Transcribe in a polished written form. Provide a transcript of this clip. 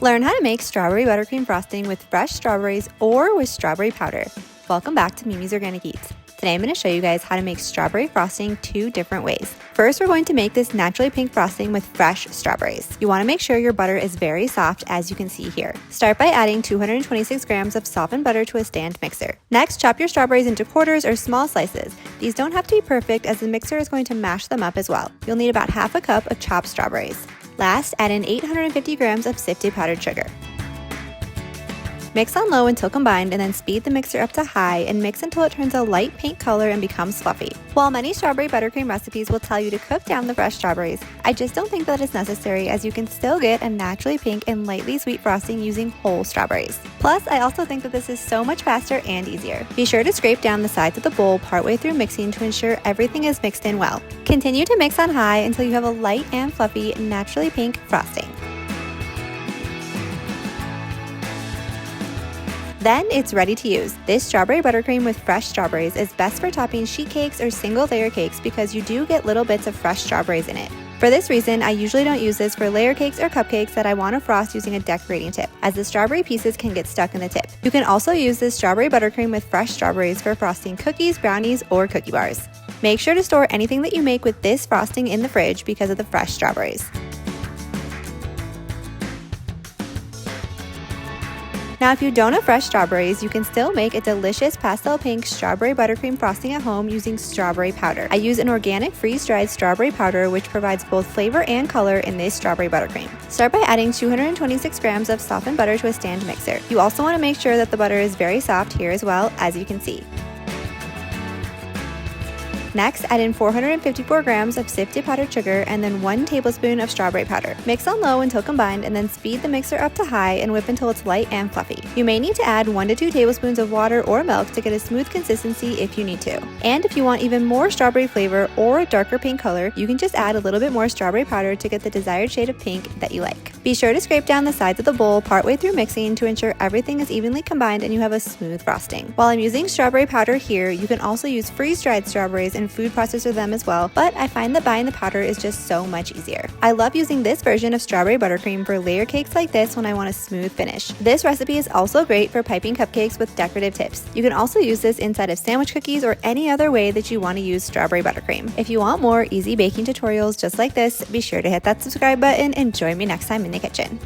Learn how to make strawberry buttercream frosting with fresh strawberries or with strawberry powder. Welcome back to Mimi's Organic Eats. Today I'm going to show you guys how to make strawberry frosting 2 different ways. First, we're going to make this naturally pink frosting with fresh strawberries. You want to make sure your butter is very soft, as you can see here. Start by adding 226 grams of softened butter to a stand mixer. Next, chop your strawberries into quarters or small slices. These don't have to be perfect, as the mixer is going to mash them up as well. You'll need about half a cup of chopped strawberries. Last, add in 850 grams of sifted powdered sugar. Mix on low until combined, and then speed the mixer up to high and mix until it turns a light pink color and becomes fluffy. While many strawberry buttercream recipes will tell you to cook down the fresh strawberries, I just don't think that is necessary, as you can still get a naturally pink and lightly sweet frosting using whole strawberries. Plus, I also think that this is so much faster and easier. Be sure to scrape down the sides of the bowl partway through mixing to ensure everything is mixed in well. Continue to mix on high until you have a light and fluffy, naturally pink frosting. Then it's ready to use. This strawberry buttercream with fresh strawberries is best for topping sheet cakes or single layer cakes because you do get little bits of fresh strawberries in it. For this reason, I usually don't use this for layer cakes or cupcakes that I want to frost using a decorating tip, as the strawberry pieces can get stuck in the tip. You can also use this strawberry buttercream with fresh strawberries for frosting cookies, brownies, or cookie bars. Make sure to store anything that you make with this frosting in the fridge because of the fresh strawberries. Now, if you don't have fresh strawberries, you can still make a delicious pastel pink strawberry buttercream frosting at home using strawberry powder. I use an organic freeze-dried strawberry powder, which provides both flavor and color in this strawberry buttercream. Start by adding 226 grams of softened butter to a stand mixer. You also want to make sure that the butter is very soft here as well, as you can see. Next, add in 454 grams of sifted powdered sugar and then 1 tablespoon of strawberry powder. Mix on low until combined, and then speed the mixer up to high and whip until it's light and fluffy. You may need to add 1 to 2 tablespoons of water or milk to get a smooth consistency if you need to. And if you want even more strawberry flavor or a darker pink color, you can just add a little bit more strawberry powder to get the desired shade of pink that you like. Be sure to scrape down the sides of the bowl partway through mixing to ensure everything is evenly combined and you have a smooth frosting. While I'm using strawberry powder here, you can also use freeze-dried strawberries and food processor them as well, but I find that buying the powder is just so much easier. I love using this version of strawberry buttercream for layer cakes like this when I want a smooth finish. This recipe is also great for piping cupcakes with decorative tips. You can also use this inside of sandwich cookies or any other way that you want to use strawberry buttercream. If you want more easy baking tutorials just like this, be sure to hit that subscribe button and join me next time in the kitchen.